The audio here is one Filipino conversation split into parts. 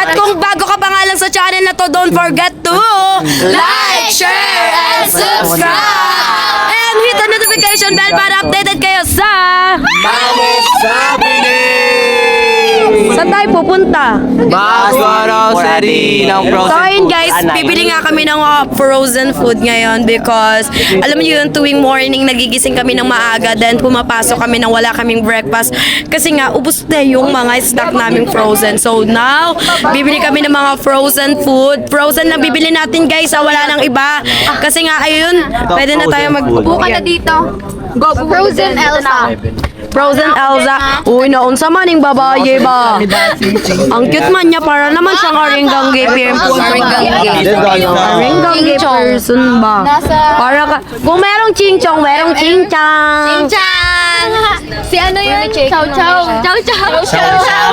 At kung bago ka pa nga lang sa channel na to, don't forget to like, share, and subscribe! And hit the notification bell para updated kayo sa... Saan tayo pupunta? Grocery ng frozen So ayun food. guys, bibili nga kami ng frozen food ngayon because alam niyo yun, tuwing morning nagigising kami ng maaga, then pumapasok kami nang wala kaming breakfast kasi nga ubos na yung mga stock naming frozen. So now, bibili kami ng mga frozen food. Frozen na bibili natin guys, wala nang iba. Kasi nga ayun, pwede na tayo Buka na dito. Go, Frozen Elsa. Frozen Elsa. Uy, naunsa man yung babae ba? Ang cute man niya, para naman siyang aringgang gay Aringgang gay person ba? Para ka, kung merong chingchong, merong chingchang. Chang! Si ano yun? Chow Chow. Chow Chow.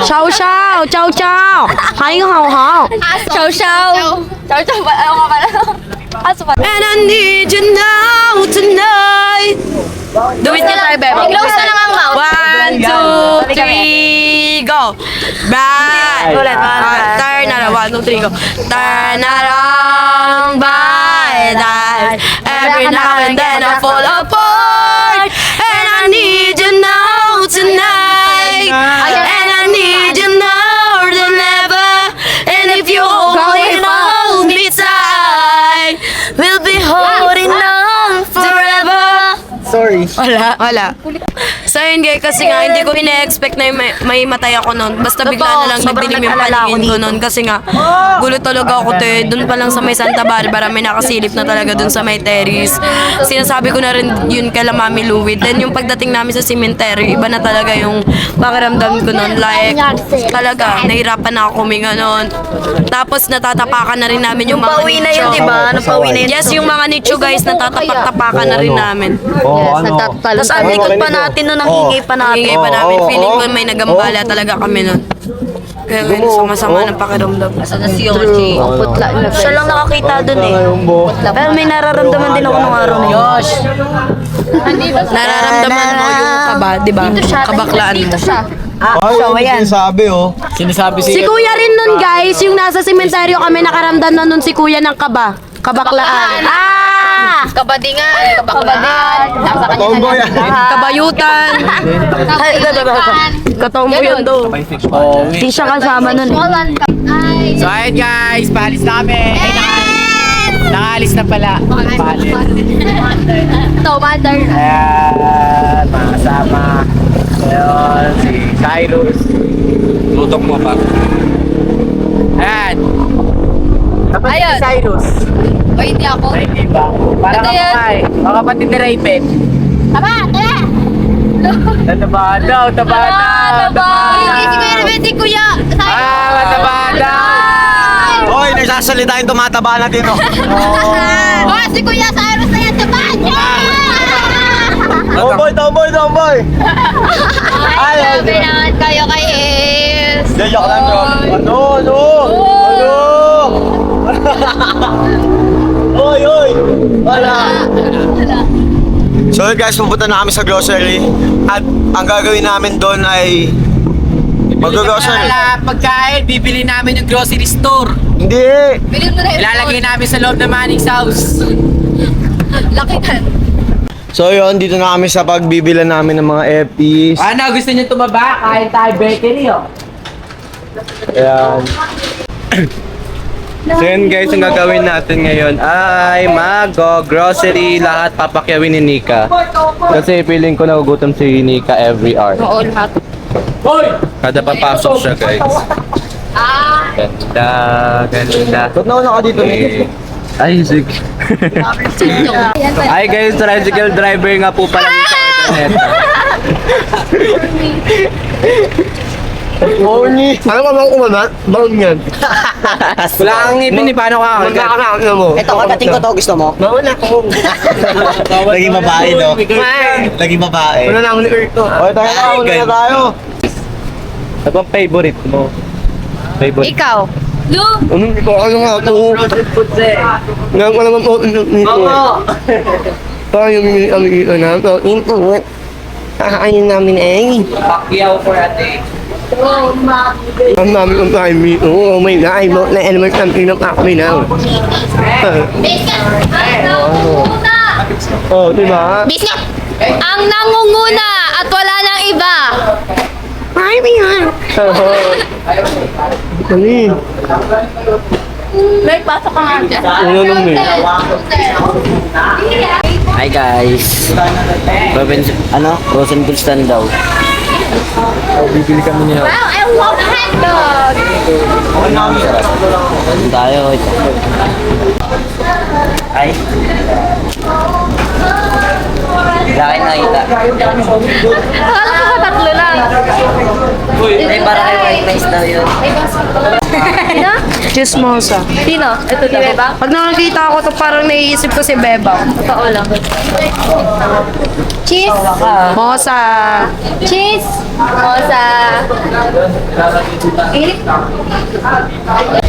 Chow chow, chow chow. Hay hao hao. Chow Chow. Chow Chow ba? Ano nga pala? Aso ba? And I need you now tonight. Do it na tayo, baby. Close na lang ang mouth. 1, 2, 3, go. Bye. Ulit. Turn around. 1, 2, 3, go. Turn around, bye. Every now and then I fall apart. And I need you now tonight. And I need you now than ever. And if you hold me tight, we'll be holding on forever. Sorry. Wala. So yun guys, kasi nga hindi ko ina-expect na may matay ako nun. Basta bigla na lang nagdilim yung paningin ko nun. Kasi nga, gulo talaga ako te. Doon pa lang sa may Santa Barbara, may nakasilip na talaga doon sa may terrace. Sinasabi ko na rin yun kay Mami Louie. Then yung pagdating namin sa cemetery, iba na talaga yung pakiramdam ko nun. Like, talaga, nahirapan na ako huminga nun. Tapos natatapakan na rin namin yung mga Pauwi na nicho. yun, diba? Napauwi na yun. Yes, yung mga nicho guys, natatapak-tapakan na rin namin. Tapos ang likod pa natin nun, nangingi pa natin. Hingay pa namin, feeling ko may nagambala talaga kami nun. Kaya ngayon, sama-sama ng pakiramdam. Sana si Yoshi. Ang putla na. Siya lang nakakita dun eh. Pero may nararamdaman din ako nung araw na yun. Nararamdaman mo yung kaba, di ba? Kabaklaan mo. Dito siya. Sinasabi Sinasabi Si kuya rin nun guys, yung nasa sementeryo kami nakaramdam na nun si kuya ng kaba. Kabaklaan. Kabadingan. Kabaklaan. Nasa kanya Tomboy. Kabayutan. Katombo yun do. Di siya kasama nun. So ayun guys, paalis namin. Nakaalis na pala. Paalis. Tomater. Ayan, makasama. Ayan, si Cyrus. Lutok mo pa. Ayan. Kapatid Ayun. si Cyrus. O hindi ako. Ay, di ba? Parang Ito ako yan. ay. Mga kapatid ni Raven. Tama, tara. Nataba daw, taba daw. Si Kuya Ruben, si Kuya. Mataba daw. Hoy, nagsasalita yung tumataba natin, oh. Oh, si Kuya Cyrus na yan, tamaan niya! Tomboy! Ay, grabe naman kayo kay Ace. Joke lang, bro. Ano? Hoy! Wala. So guys, pupunta na kami sa grocery. At ang gagawin namin doon ay mag-grocery. Pagkain, bibili namin yung grocery store. Hindi! Bilhin mo na yun. Ilalagay namin sa loob ng Manning's house. Laki na. So yun, dito na kami sa pagbibilan namin ng mga FPs. Ano, gusto niyo tumaba? Kain tayo bakery, oh. Ayan. So yun guys, ang gagawin natin ngayon ay mag-grocery lahat papakyawin ni Nika. Kasi feeling ko nagugutom si Nika every hour. Oo, lahat. Kada papasok siya guys. Ganda. Ba't nauna ka dito, Nika? Ay, sige. Ay guys, tricycle driver nga po pala dito. Morning! Ano ka bang kumanat? Baon yan. Wala kang ngipin, paano ka? Magkakakakina mo. Ito, katating ko to, gusto mo? Mauna ko. Laging babae, no? Laging babae. Wala na ako ni Erto. O, tayo na, una na tayo. Ano bang favorite mo? Favorite? Ikaw. Lu! Ano nga ito? Ngayon ko naman po. Tayo minili na ito. Kakainin namin eh. Pacquiao for a day. Ang dami kong time. Oh my God, I bought na element something ng acme na. Oh, diba? Biscuit! Ang nangunguna at wala nang iba. Dali. May pasok ka nga dyan. Ano lang eh. Hi guys. Frozen Gulstan daw. Bibili kami niya. Wow, I love hotdog! Tayo. Ay. Laki nakita. Akala ko ba tatlo lang? Ay, para kay white rice daw yun. Sino? Chismosa. Sino? Ito si Beba? Pag nakakita ko to parang naiisip ko si Beba. Totoo lang. Cheese! Mosa. Cheese! Mosa!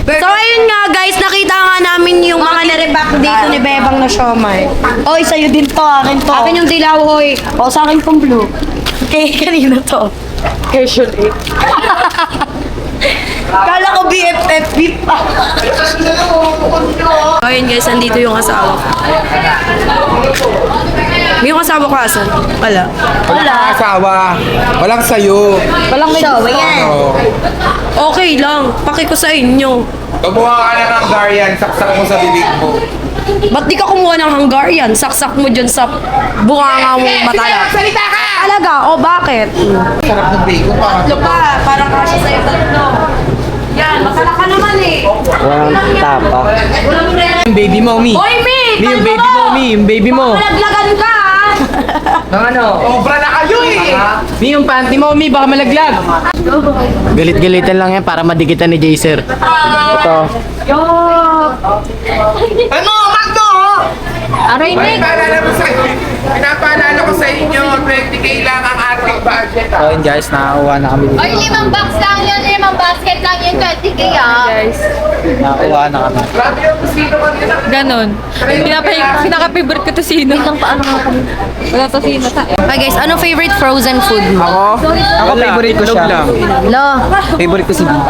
So ayun nga guys, nakita nga namin yung mga narepack dito ni Bebang na siomay. Oy, sa'yo din to, akin to. Akin yung dilaw, oy. O, sa akin pong blue. Okay, kanino to? Casually. Kala ko BFF, beef pa. Ayun guys, nandito yung asawa ko. Yung asawa ko asan? Wala. Wala asawa. Walang sayo. Walang show, yan. Okay lang, paki ko sa inyo. Kumuha ka na ng Garian, saksak mo sa bibig mo. Ba't di ka kumuha ng Hungarian? Saksak mo dyan sa bunganga mong matala. Salita ka! Talaga? O bakit? Sarap ng bacon, parang Tatlo pa, parang kasya sa'yo tatlo. Yan, masala ka naman eh. Walang tapa. Walang pre. Yung baby mo, Mi. Hoy, Mi! Yung baby mo, Mi. Yung baby mo. Malaglagan ka, ha? Ang ano? Obra na kayo eh! Mi, yung panty mo, Mi. Baka malaglag. Galit-galitan lang yan para madikitan ni Jaser. Ito. Ano, Magno? Aray, Nick! Pinapaalala ko sa inyo, 20k lang ang ating budget. So yun guys, nakakuha na kami dito. Ay, 5 box lang yun, 5 basket lang yun, 20k ah. Nakakuha na kami. Grabe yung kusino kanina. Ganon. Pinaka-favorite ko to sino. Paano nga kami? Wala to sino sa Hi guys, ano favorite frozen food mo? Ako favorite ko siya. Lo. Favorite ko si Bee.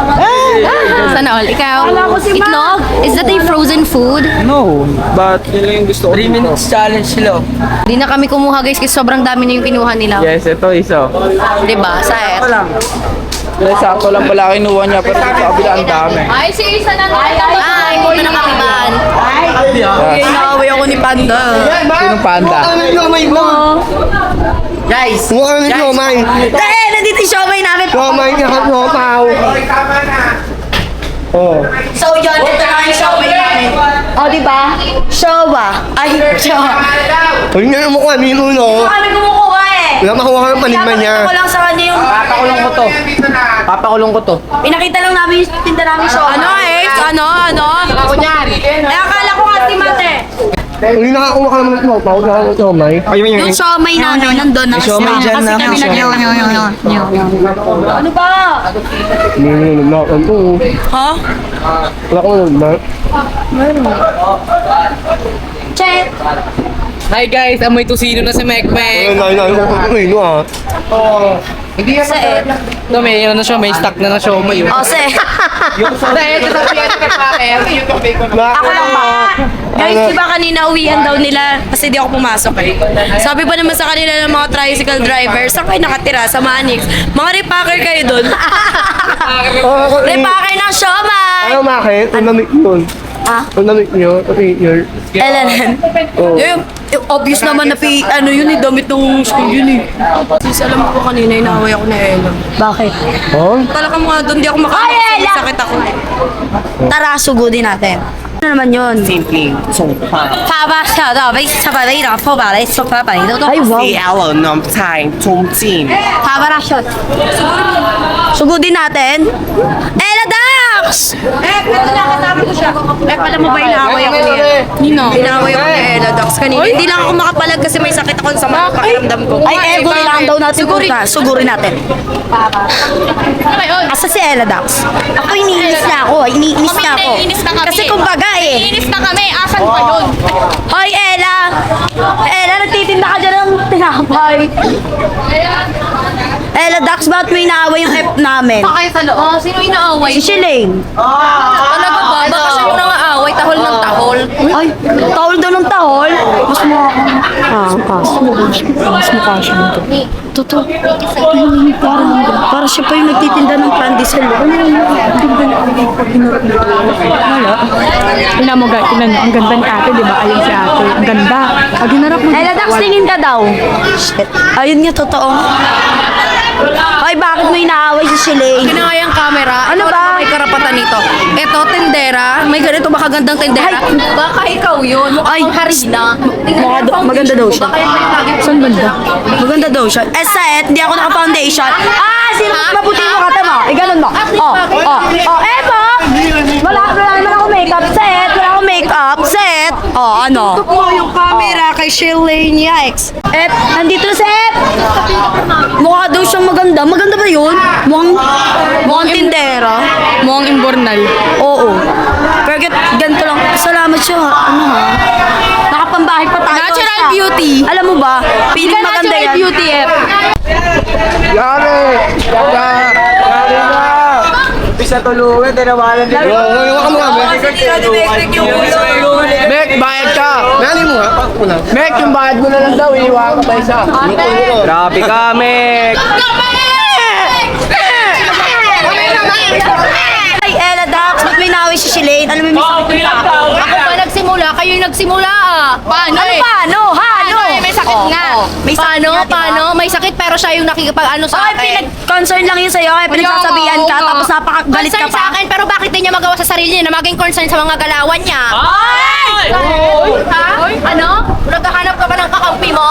Sana all. Ikaw? Itlog? Is that a frozen food? No, but yun lang yung gusto ko. 3 minutes challenge sila. Di na kami kumuha guys kasi sobrang dami na yung kinuha nila. Yes, ito isa. Diba? Saet. Sakto lang pala kinuha niya pero sa kabila ang dami. Ay, si isa na naman. Ay, hindi na kami ban. Ay, nakaway ako ni Panda. Sinong panda? Ano yung siomay mo? Guys! Mukha ka ng siomay. Dahil, nandito yung siomay namin. Siomay niya ka, siopaw. Tama na. Oh. So yun, ito na yung siomay namin. O, diba? Showa. Ay, showa. Huwag nga mukha, minuno. Kami kumukuha eh. Wala makuha ka ng panigman niya. Pinapakita ko lang sa kanya yung... Papakulong ko to. Dito na. Papakulong ko to. Pinakita lang namin yung tinda namin siomay. Ano eh? Ano? Ako niyan! Eh, akala ko nga si Mate. Hindi nakakuha ka naman ng siopaw. Wala ka ng siomay. Yung siomay namin, nandun. siomay dyan na. Kasi kami Ano ba? Minuno na ako. Ha? Wala ko na. Check. Hi guys, amoy tosino na si Mekmek. Ayun ah. Hindi yan No, may ano siya, may stock na siya. May O, se. Ito sa piyan ka pa kaya. Yung bacon. Ako lang ba? Guys, di ba kanina uwian daw nila kasi di ako pumasok eh. Sabi pa naman sa kanila ng mga tricycle drivers, saan kayo nakatira? Sa Manix. Mga repacker kayo doon. Repacker ng siomay! Ano bakit? Ang lamig yun. Ha? Ang lamig nyo. LNN. Obvious naman na ano yun eh, damit ng school yun eh. Sis, alam mo ko kanina, inaway ako na Ella. Bakit? Oh? Talaga mga doon, di ako makakasakit. Sakit ako. Tara, sugudin natin. Ano naman yun? Simpleng sumpa. Ay, wow. Hello, nom time, tumtin. Habara shot. Sugudin natin. Ella Dax! Ito na katabi ko siya. Pala mo ba inaaway ako niya? Nino? Inaaway ako ni Ella Dax kanina. Hindi lang ako makapalag kasi may sakit ako sa mga pakiramdam ko. Ay, ego lang daw natin. Sugurin natin. Asa si Ella Dax? Ako iniinis na ako. Iniinis na ako. Kasi kumbaga eh. Inis na kami. Asan pa yun? Hoy, Ella! Ella, nagtitinda ka dyan ng tinapay. Ella Dax, ba't may inaaway yung F namin? Kayo sa loob. Sino inaaway? Si Shilane. Talaga ba? Baka siya yung nangaaway, tahol ng tahol. Ay, tahol daw ng tahol. Mas mukha Mas mukha siya nito. Totoo. Para siya pa yung nagtitinda ng pandesal. Tingnan mo, guys. Tingnan mo. Ang ganda ni ate, di ba? Ayun si ate. Ang ganda. Pag hinarap mo. Ella Dax, tingin ka daw. Shit. Ayun nga, totoo. Ay, bakit mo inaaway si Shilane? Kinakayang camera. Ano Ikaw ba? May karapatan nito. Ito, tendera. May ganito ba kagandang tendera? Baka ikaw yun. Ay, Mukhang harina. maganda daw siya. Saan banda? Maganda daw siya. Eh, Seth, hindi ako naka-foundation. Sino mas maputi mo kata mo? Ganun mo. Eto! Wala naman ako makeup set. Wala akong makeup set. Ano? Ito po yung camera kay Shilane. Yikes. Nandito na Seth! Mukha daw siyang maganda. Maganda ba yun? Mukhang tindera. Mukhang imbornal. Oo. Pero ganito lang. Salamat siya. Ano ha? Nakapambahay pa tayo. Natural Sa- beauty. Alam mo ba? Piling maganda Natural yan. beauty, F. Yari! Yari na! Bisa tulungan, tinawalan din. Ngayon ka mo nga, Mek. Mek, bayad ka! Nani mo ha? Mek, yung bayad mo na lang daw, iiwakan ka pa isa. Grabe ka, Mek! Ay, Ella Dax, ba't may naway si Shilane? Alam mo, may sakit pa ako. Ako ba nagsimula? Kayo yung nagsimula ah. Paano Ano eh? paano? May sakit nga. May sakit nga, diba? Paano? May sakit pero siya yung nakikipag-ano sa Ay, akin. pinag-concern lang yun sa'yo. Ay, pinagsasabihan ka, tapos napakagalit ka Concern sa pa. akin, pero bakit di niya magawa sa sarili niya na maging concern sa mga galawan niya? Ay! Ha? Ano? Naghahanap ka ba ng kakampi mo?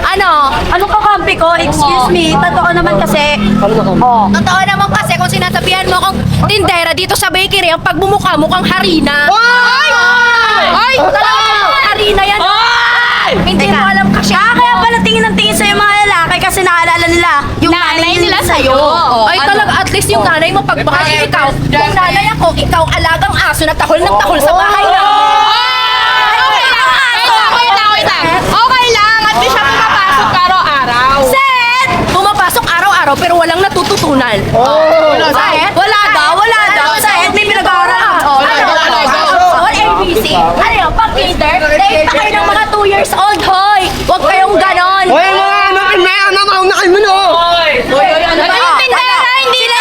Ano? Anong kakampi ko? Excuse me, totoo naman kasi. Totoo naman kasi kung sinasabihan mo akong tindera dito sa bakery, ang pagbumukha mukhang harina. Ay! Ay! Talagang harina yan. Hindi mo alam kasi. Kaya pala tingin ng tingin sa'yo mga lalaki kasi naalala nila yung nanay nila sa'yo. Ay talaga, at least yung nanay mo pagbahagi ikaw. Kung nanay ako, ikaw alagang aso na tahol ng tahol sa bahay na. Okay lang, at least siya pumapasok araw-araw. Set! Pumapasok araw-araw pero walang natututunan. Set? Wala daw. Sa'yo, may pinag-aaral. All ABC. Ano yun, pag-cater? Dahil pa kayo ng mga 2 years old, hoy! Huwag kayong ganon. Hoy, mga anak, may anak, maunakay mo no! Ano yung tindera? Hindi na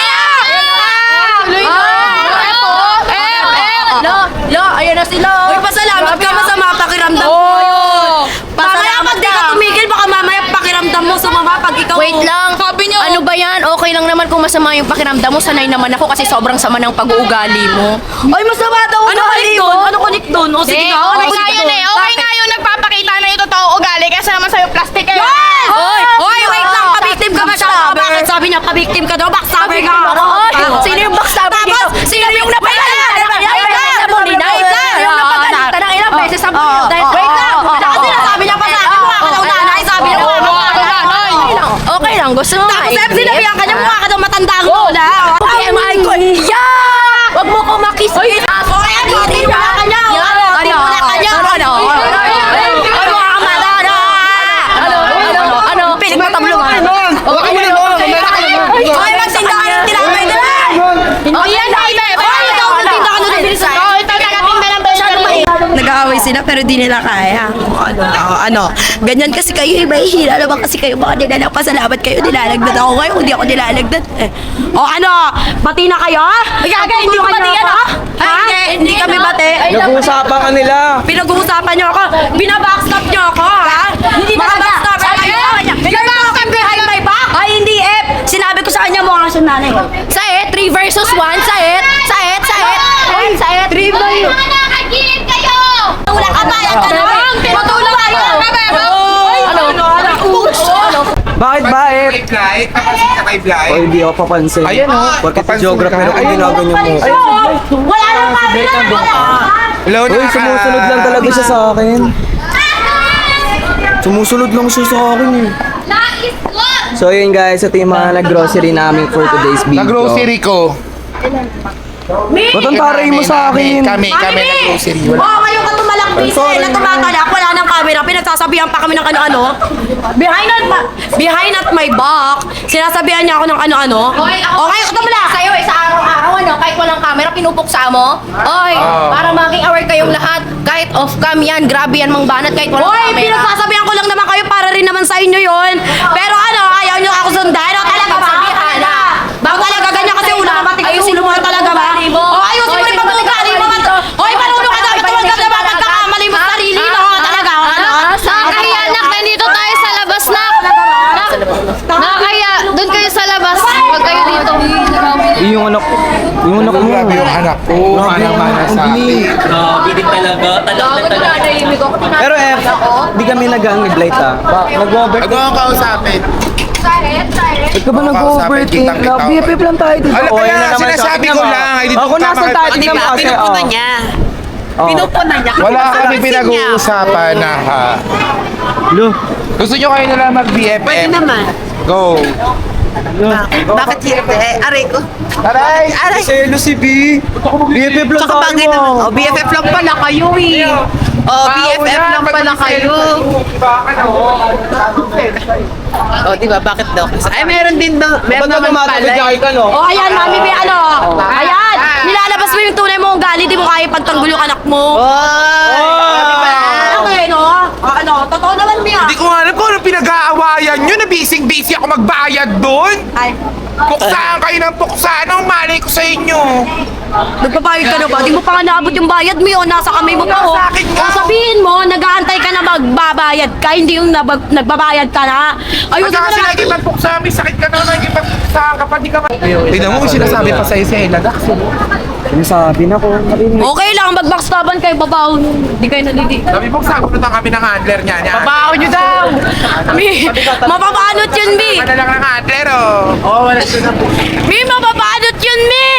Lo, ayan na sila. Uy, pasalamat ka, masama pakiramdam ko yun. Mamaya pag di ka tumigil, baka mamaya pakiramdam mo sumama pag ikaw. Wait lang. Sabi niyo. Ano ba yan? Okay lang naman kung masama yung pakiramdam mo. Sanay naman ako kasi sobrang sama ng pag-uugali mo. Ay, masama daw. Ano connect doon? Ano connect doon? O sige nga, ano okay nga connect yun doon? eh. Okay nga yun. Nagpapakita na yung totoong ugali kasi naman sa'yo plastic kayo. Yes! Hoy, wait lang. Pabiktim ka ba siya? Bakit sabi niya pabiktim ka daw? Backstabber ka. Sino yung backstabber dito? Sino yung napagalitan ng ilang beses sa Molina? Sino yung napagalitan ng ilang beses sa Molina? Wait lang. Kasi nasabi niya pa sa akin, mukha ka daw nanay. Sabi niya, mukha ka daw nanay. Okay lang. Gusto mo Tapos sinabihan ka niya, mukha ka daw matandang lola. Okay, my God. Yeah! Huwag mo ko makisip. Okay, hindi mo na kanya. Hindi mo na kanya. Ano? Piling matablo nga. Huwag ka mo na no! Ay, magtinda ka ng tinapay nila. Oh, yan na. Magtinda ka ng bilisan. Ito nagatinda ng Nag-aaway sila pero di nila kaya. Ano. Ganyan kasi kayo, iba hihila naman kasi kayo. Baka nilalagpasalamat kayo, nilalagdad ako kayo. Hindi ako nilalagdad. O ano, bati na kayo? Hindi ko bati yan, ha? Hindi kami bati. Nag-uusapan ka nila. Pinag-uusapan niyo ako. Binabackstab niyo ako, ha? Hindi na backstab kayo. Binabackstab behind my back? Ay, hindi, F. Sinabi ko sa kanya, mukha siyang nanay. Saet, 3 versus 1. Saet. 3 ba yun? Nakakagilid kayo! Wala ka ba? Matulog kayo! Bakit ba eh? Kay Blay, kapansin ka kay Blay. O hindi ako papansin. Ayan, oh. Porkit Papansin geography ka. na kung Ayan, ginaganyan mo. Wala nang camera. Hello, Uy, sumusunod lang talaga siya sa akin. Sumusunod lang siya sa akin eh. So yun guys, ito yung mga nag-grocery namin for today's video. Na-grocery ko. Ba't ang taray mo sa akin? Kami na-grocery. Wala. Oo, ngayon ka tumalakbis na tumatalak, wala nang camera, pinagsasabihan pa kami ng ano-ano. Behind my back. Sinasabihan niya ako ng ano-ano. Okay, ito mo lang. Sa'yo sa araw-araw, kahit walang camera, pinupuksa mo. Oy, para maging aware kayong lahat. Kahit off-cam yan, grabe yan mang banat kahit walang Hoy, camera. pinagsasabihan ko lang naman kayo para rin naman sa inyo yon. Pero ayaw niyo ako sundan. O talaga ba? Sabihan na. Bago talaga ganyan kasi ulo na matigas yung ulo mo na talaga ba? O ayusin mo rin pag-uugali mo. Hoy, marunong ka dapat tuwag ka naman pagkakamali mo sa sarili. No, talaga. Nakakaya, nak, nandito tayo sa labas, nak. Nakakaya, doon kayo sa labas. Huwag kayo dito. Yung anak mo. Grabe yung anak ko. Mana-mana sa akin. Grabe din talaga. Pero di kami nag-light Nag-over. Huwag mo kausapin. Ba't ka ba nag-overthink? BFF lang tayo dito. Ano kaya sinasabi ko lang. Ay, dito Ako ka nasa tayo. Tingnan mo kasi. Pinupunan niya. Pinupunan niya. Wala kami Pansin niya. pinag-uusapan na ha. Gusto nyo kayo nila mag-BFF? Pwede naman. Go. Bakit hindi? Aray ko. Aray! Aray. Selo si B. BFF lang Tsaka bagay naman. Oh, BFF lang pala kayo eh. Oh, BFF lang pala kayo. Oh, di ba? Bakit daw? Ay, meron din daw. Meron naman pala. O ayan, mami, may ano. Ayan, nilalabas mo yung tunay mong ugali. Di mo kaya pagtanggol yung anak mo. Okay, no? Ano, totoo naman, Mia. Hindi ko alam kung anong pinag-aawayan nyo. Nabising-busy ako magbayad doon. Ay, Puksaan kayo ng puksaan. Ang malay ko sa inyo. nagbabayad ka na ba? Di mo pa nga naabot yung bayad mo yun. Nasa kamay mo pa, oh. Nasa akin nga. O sabihin mo, nag-aantay ka na magbabayad ka, hindi yung nagbabayad ka na. Ayusin mo Pagka na sila ipagpuksaan, may sakit ka na nagipagpuksaan ka pa. Di ka ma... Tignan mo kung sinasabi pa sa'yo si Ella. Sinasabi na ko. Okay lang, mag-backstaban kayo, babaw. Hindi kayo nalidi. Sabi mo, sagutan kami ng handler niya. Babaw nyo daw! Mi, mapapanot yun, Mi. Ano lang ang handler, oh. Oo, wala siya na po. Mi, mapapanot yun, Mi.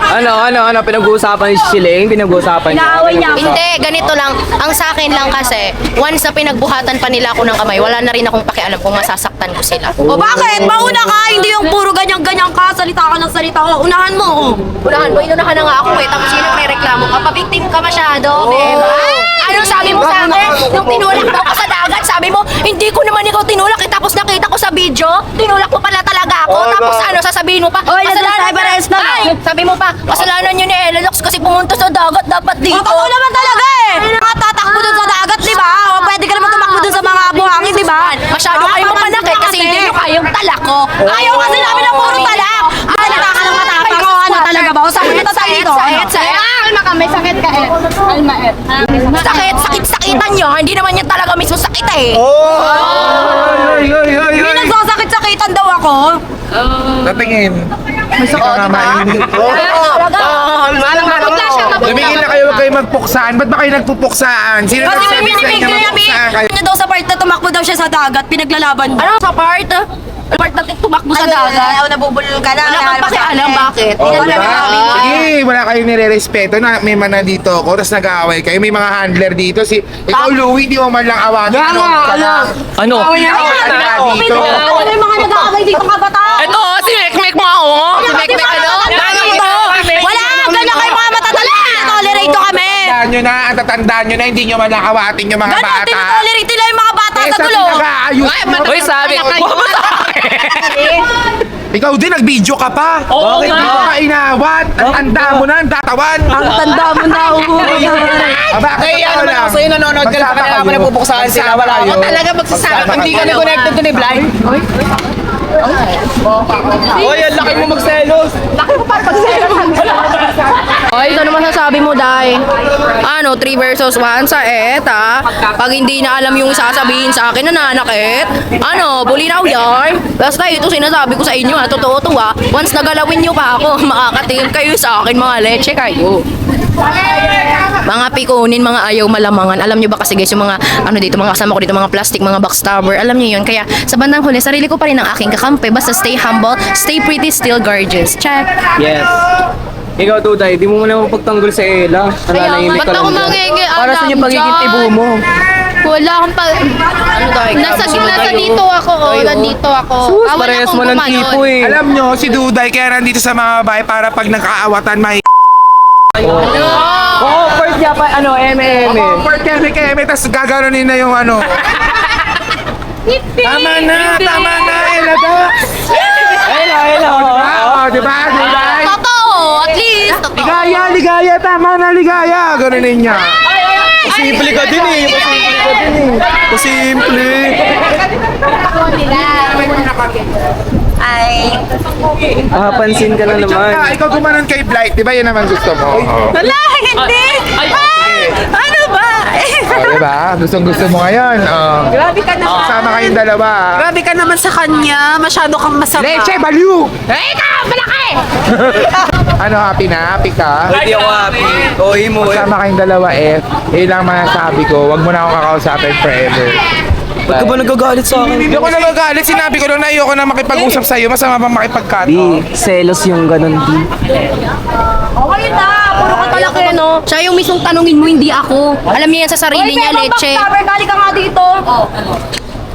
Ano, pinag-uusapan ni Shiling? Pinag-uusapan niya? Inaaway niya ako. Hindi, ganito lang. Ang sa akin lang kasi, once na pinagbuhatan pa nila ako ng kamay, wala na rin akong pakialam kung masasaktan ko sila. O bakit? Mauna ka, hindi yung puro ganyan-ganyan ka. Salita ka ng salita ko. Unahan mo, oh. Unahan mo, inunahan na nga ako eh. Tapos yun ang reklamo ka. Pa-victim ka masyado, diba? Ano sabi mo sa akin? Nung tinulak daw ka sa dagat, sabi mo, hindi ko naman ikaw tinulak eh. Tapos nakita ko sa video, tinulak mo pala talaga ako. Tapos ano, sasabihin mo pa, Oy, kasalanan cyber arrest na. Ay, sabi mo pa, kasalanan yun ni Elox kasi pumunta sa dagat, dapat dito. O, totoo naman talaga eh. Nakatatakbo dun sa dagat, di ba? O, pwede ka naman tumakbo dun sa mga buhangin, di ba? Masyado kayo mapanakit kasi hindi nyo kayong talak ko. Ayaw kasi namin ng puro talak. Salita ka ng matapang. O, ano talaga ba? O, sakit na tayo dito. Sakit. Alma ka, may sakit ka, Alma, Sakit-sakitan nyo. Hindi naman yan talaga mismo sakit eh. May nagsasakit-sakitan daw ako. Natingin. Oo, diba? Lumigil na kayo, huwag kayo magpuksaan. Ba't ba kayo nagpupuksaan? Sino Kasi may nagsabi sa binibig inyo kaya, magpuksaan kayo? Ano daw sa part na tumakbo daw siya sa dagat, pinaglalaban mo. Ano sa part? Part na tumakbo sa dagat. nabubulol ka na. Wala kang pakialam, bakit? Sige, wala kayong nire-respeto na may man nandito ako, tapos nag-aaway kayo. May mga handler dito. Ikaw, Louie, di mo man lang awatin. Ano? Ano yung mga nag-aaway dito kabataan? Ito, si Mekmek mo ako. Si Mekmek ano? Wala, ganyan kayo mga matatala. Tolerate to kami. Ang tatandaan nyo na, hindi nyo man lang awatin yung mga Ganon, bata. tinotolerate nila yung mga bata sa Sa dulo. pinag-aayos mo. Uy, sabi ko. Ikaw din, nag-video ka pa. Oo Hindi nga. ka inawat. Ang tanda mo na, ang tatawan. Ang tanda mo na, Bakit Ano naman ako sa'yo, nanonood ka lang kanila mo nagpupuksahan sila. Wala ako Talaga magsasabi. Hindi kami connected to ni Blind. Uy, ang laki mo magselos. Ay, ito naman sasabi mo, Day. Ano, 3 versus 1 sa ETA. Pag hindi na alam yung sasabihin sa akin, nananakit. Ano, bulinaw yan. Basta ito sinasabi ko sa inyo, ha. Totoo to, ha. Once nagalawin nyo pa ako, makakatingin kayo sa akin, mga leche kayo. Mga pikunin, mga ayaw malamangan. Alam nyo ba kasi guys, yung mga, ano dito, mga kasama ko dito, mga plastic, mga backstabber. Alam nyo yun. Kaya sa bandang huli, sarili ko pa rin ang aking kakampi. Basta stay humble, stay pretty, still gorgeous. Check. Yes. Ikaw, Tuday, di mo muna pagtanggol sa Ella. Nananahimik ba't ka ako lang. magiging Para sa yung pagiging dyan? tibo mo. Wala akong Ano tayo? nasa dito ako, nandito ako. Sus, Wala parehas akong mo ng gumanon. tipo eh. Alam nyo, si Duday kaya nandito sa mga bahay para pag nagkaawatan may Oo, first niya pa, ano, M&M. Port keme, tapos gagaronin na yung ano. Tama na, Eladax! Hello! Diba? Totoo, at least. Totoo. Ligaya, tama na, ligaya! Ganunin niya. Simple ka din eh. Simple. Pansin ka na naman. Ikaw gumanon kay Blight, di ba yun naman gusto mo? Wala, hindi! Ano ba? Diba? Gusto mo ngayon. Grabe ka naman. Sama kayong dalawa. Grabe ka naman sa kanya. Masyado kang masama. Leche, baliw! Ikaw, malaki! Ano, happy na? Happy ka? Hindi ako happy. Ohi mo eh. Sama kayong dalawa, F. Ilang masasabi ko, wag mo na akong kakausapin forever. Ba't ka ba nagagalit sa akin? Hindi ako nagagalit. Sinabi ko lang na ayoko na makipag-usap sa'yo. Masama bang makipag-cut? Selos yung ganun, B. Okay na, puro ka talaki, no? Siya yung mismong tanungin mo, hindi ako. Alam niya yan sa sarili niya, Leche. Kali ka nga dito.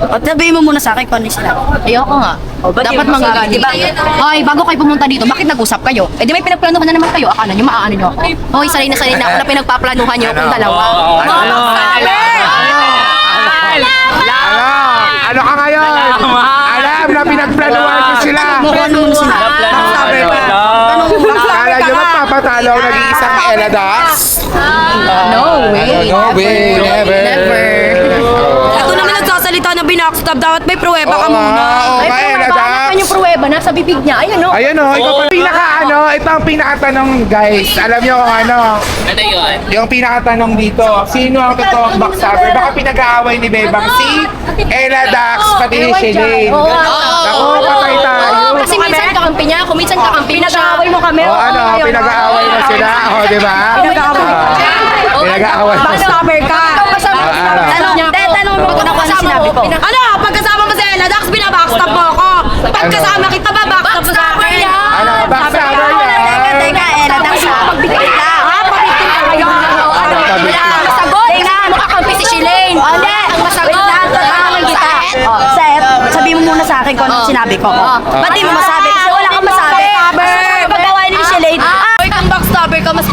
At sabihin mo muna sa akin kung ano sila. Ayoko nga. Dapat manggagalit. Diba? Hoy, bago kayo pumunta dito, bakit nag-usap kayo? Eh di may pinagplanuhan na naman kayo. Akala niyo maaano niyo ako. Hoy, sanay na ako na pinagpaplanuhan niyo kung dalawa. Ano ka ngayon? Alam na pinagplanuhan ko sila. Ano mo sila? Sabi pa. Kala nyo magpapatalo ang nag-iisang Eladax? No way. No way, never. Ito naman nagsasalita na binackstab. Dapat may pruweba ka muna. Oo, Ay, ka pruweba. Eladax. Ano yung pruweba? Nasa bibig niya. Ayan, no? Ayun o, ikaw pa ito ang pinakatanong guys. Alam nyo kung ano? Yung pinakatanong dito, sino ang totoong backstabber? Baka pinag-aaway ni Bebang si Eladax, pati ni Shelane. Naku, patay tayo. Kasi minsan kakampi niya ako, minsan kakampi mo siya. mo kami. O ano, pinag-aaway mo sila. O, di ba? Pinag-aaway mo sila. Backstabber ka. Tanong mo kung ano sinabi ko. Ano? Pagkasama mo sa Eladax, binabackstab mo ako. Pagkasama kita ba, backstab mo sa akin? Ano, backstabber yan? Teka, Eladax ha. Pagbigay ka. Pagbigay ka kayo. Ang masagot, kasi mo kakampi si Shelane. Ang masagot. Seth, sabihin mo muna sa akin kung ano sinabi ko. Ba't di mo masabi? Kasi wala kang masabi. Pag-awain ni Shelane. Hoy, kung backstabber ka, mas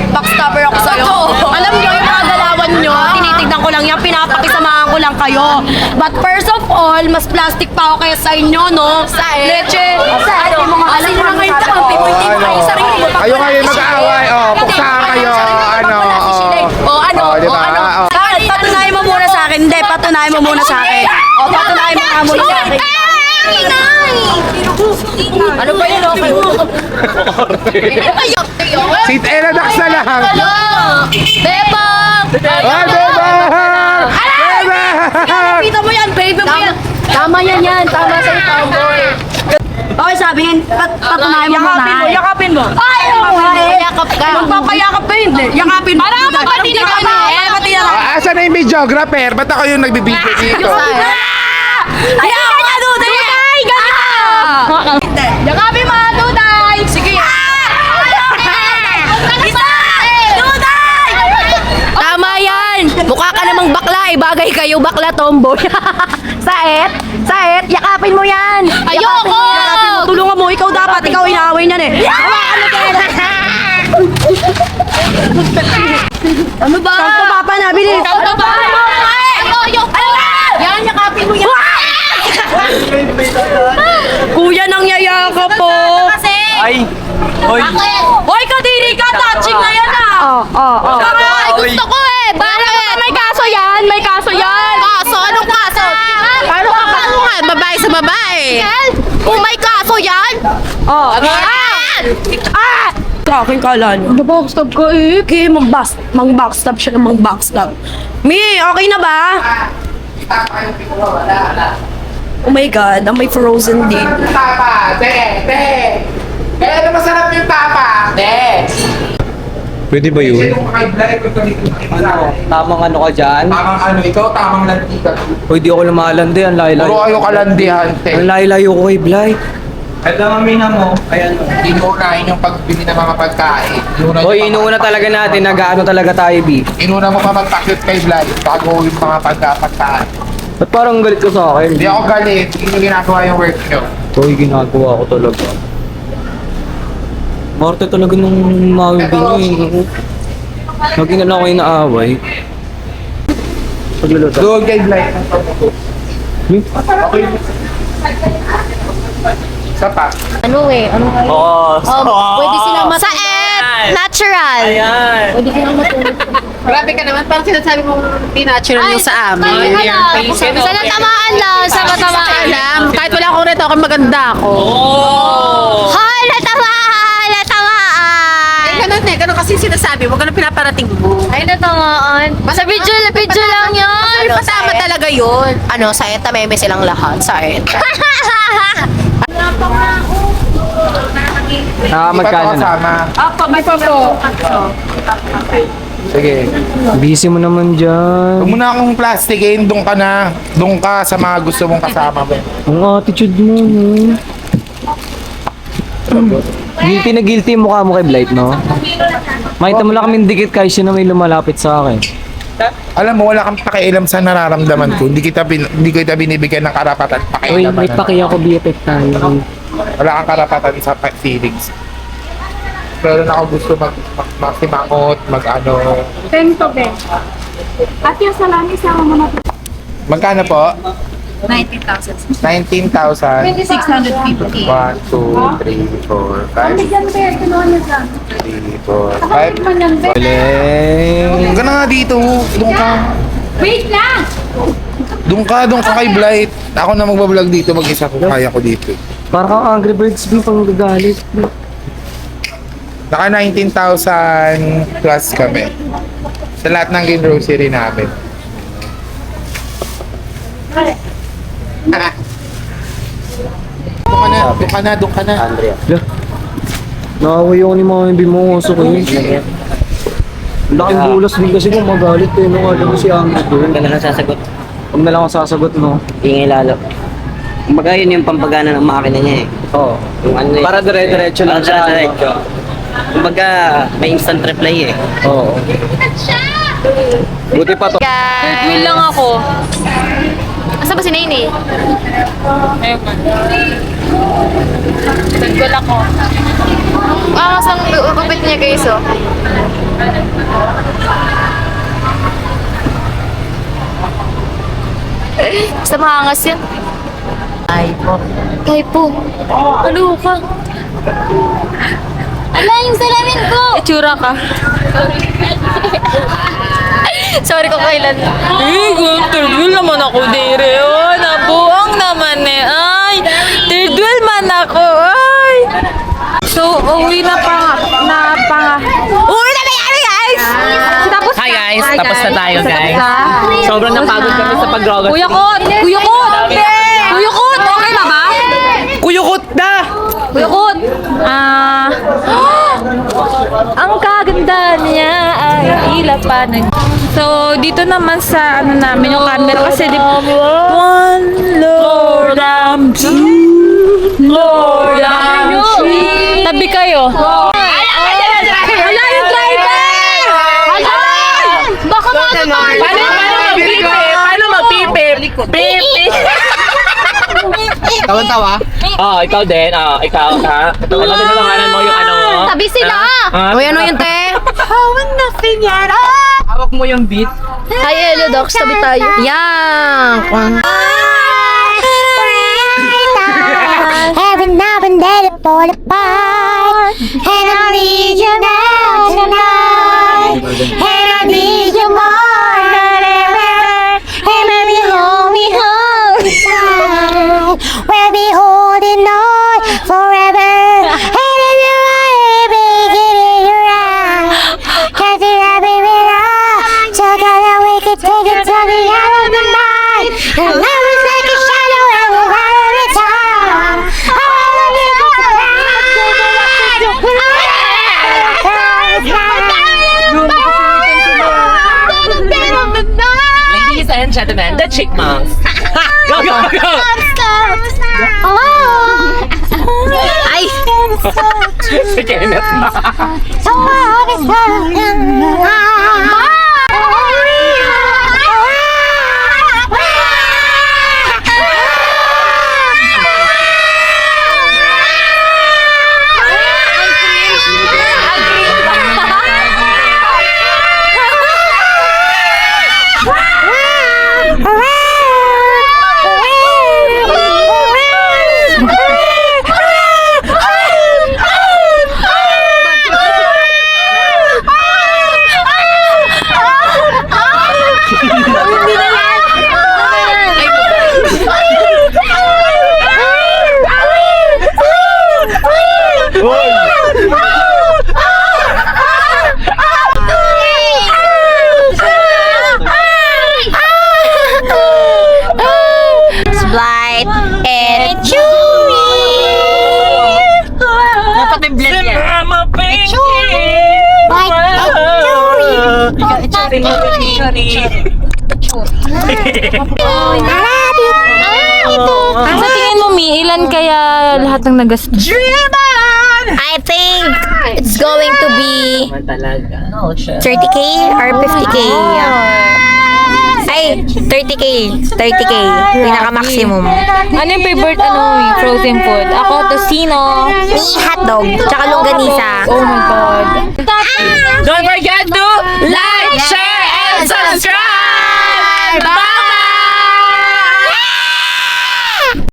backstabber ako sa'yo. Alam niyo, yung mga galawan niyo, tinitignan ko lang yan, pinapakisamahan ko lang kayo. But first of all, mas plastic pa ako kaya sa inyo, no? Leche. Seth, mo nga alam Kasi mo na ngayon kakampi mo, hindi mo kayo sarili mo. Kayo ngayon mag-aaway. O, puksahan kayo. Ano, diba? Patunayan mo muna sa akin. Hindi, patunayan mo muna sa akin. O, patunayan mo nga muna sa akin. Ano ba yun? Okay. Si Eladax na lang. Bebang! Ay, Bebang! Bebang! Kita mo yan, baby mo yan. Tama yan. Tama sa'yo, tomboy. Okay, sabihin, patunayan mo muna. Yakapin mo. Ay, Yakap ka. Magpapayakap ka hindi. Yakapin mo. Para ako ba Asan na yung videographer? Ba't ako yung nagbibideo dito? Ayaw ka, Duday! Yakapin mo, Duday! Sige. Tama yan! Mukha ka namang bakla eh. Bagay kayo, bakla tomboy. Saet, yakapin mo yan! Ayoko! Yakapin mo, tulungan mo. Ikaw dapat, ikaw inaaway niyan eh. Hawakan mo tayo. Ano ba? Kanto papa na, bilis. Ano ba? Yan, yakapin mo yan! Kuya, nangyaya ka po. Ay! Hoy! Hoy, kadiri ka, touching na yan ah. Ay, gusto ko eh! Bakit? May kaso yan! May kaso yan! Kaso? Anong kaso? Paano ka kaso nga? Babae sa babae! Kung may kaso yan? Sa akin kala niyo. Backstab ka eh. Okay, mag-backstab siya ng mag-backstab. Mi, okay na ba? Oh my God, may frozen din. Tapa! Te! Kaya na masarap yung tapa! Te! Pwede ba yun? Tamang ano ka dyan? Tamang ano ikaw, tamang lantika. Hoy, di ako lumalandi. Ang layo-layo. Puro kayo kalandihan, te. Ang layo-layo ko kay Blay. Ito ang amina mo. Ayan. Inuunahin yung pagbili ng mga pagkain. Hoy, inuuna talaga natin. Nag-ano talaga tayo, B. Inuna mo pa magpakit kay Vlad bago yung mga pagkain. Ba't parang galit ka sa akin? Hindi ako galit, hindi nyo ginagawa yung work nyo. Hoy, ginagawa ko talaga. Marte talaga nung mawibin nyo eh. Naging ano ako yung naaway. Pagluluto. Doon kay Vlad. Isa pa. Ano eh? Ano kayo? Pwede silang Sa F, natural. Pwede silang matulog. Grabe ka naman, parang sinasabi mo di natural yung sa amin. Sa natamaan lang, sa matamaan lang. Kahit wala akong rito, ako maganda ako. Hoy, natamaan! Natamaan! Ganun kasi sinasabi mo, ganun pinaparating mo. Ay, natamaan. Sa video lang yan. Pasama talaga yun. Ano, sa ETA, meme silang lahat. Sa ETA. Magkano na? Kasama. Sige. Busy mo naman dyan. Huwag mo na akong plastikin, doon ka na. Doon ka sa mga gusto mong kasama mo. Ang attitude mo, no? Guilty na guilty yung mukha mo kay Blight, no? Makita mo lang kaming dikit kahit sino may lumalapit sa akin. Alam mo, wala kang pakialam sa nararamdaman ko. Hindi kita binibigyan ng karapatan Uy, pakialaman. may pakiya ko BFF tayo. Wala kang karapatan sa feelings. Pero na ako gusto magsimangot, mag-ano. Tento, Ben. At yung salami, sama mo na. Magkano po? 19,000. 19,000. 1, 2, 3, 4, 5. 3, 4, 5. Galing. Huwag ka na nga dito. Doon ka. Wait lang! Doon ka kay Blight. Ako na magbablog dito, mag-isa ko. Kaya ko dito. Parang kang Angry Birds, B, pang gagalit. Naka 19,000 plus kami. Sa lahat ng grocery namin. Doon ka na. Andrea. Nakaway ako ni mga hindi mo uso ko eh. Laking bulas din kasi kung magalit eh. Nung alam mo si Angry Birds. Huwag ka na lang sasagot. Huwag na lang ako sasagot, no? Ingay lalo. Kumbaga yun yung pampagana ng makina niya eh. Oo. Yung ano eh. Para dire-diretso lang siya. Dire-diretso. Kumbaga may instant reply eh. Oo. Buti pa to. Third wheel lang ako. Asa ba si Nene? Ayun man. Third wheel ako. Asang upit niya guys, oh. Basta maangas yan. Ay po. Ano ka? Ala, yung salamin ko! Itsura ka. Sorry ko kailan. Third wheel naman ako, dire. Oh, nabuang naman eh. Ay, third wheel man ako. Ay. So, uwi na Uwi na nangyari, guys! Tapos Hi guys, tapos na tayo guys. Sobrang napagod kami sa pag-rogat. Kuya Kot! Okay na ba? Kuyukot na! Kuya Kot! Ang kaganda niya ay ilapan. So, dito naman sa ano namin yung camera kasi one Lord, I'm two Lord, I'm three. Tabi kayo. Wala yung driver! Baka Paano mag-pipip? Pipip! Tawan-tawa? Ikaw din. Ikaw, ha? Ano din ang pangalan mo yung ano mo? Tabi sila! Uy, ano yun, te? Hawak mo yung beat. Hi, Eliodox. Tabi tayo. Yang! Every now and then it fall apart, and I need you now tonight, and I need you more than ever, and baby hold me tight, we'll be holding on forever, and if you want to get it right, 'cause you're happy with us, together we could take it to the end of the night, and love is like a shadow and we'll run every time. I wanna be Ladies and gentlemen, the Chickmunks. Go, go, go! Ay! Si Kenneth. Sa tingin mo, Mi, ilan kaya lahat ng nagastos? I think it's going to be 30k or 50k. Ay, 30k. 30k. Pinaka-maximum. Ano yung favorite Mi, frozen food? Ako, tocino. Me, hotdog. Tsaka longganisa. Oh my God. Don't forget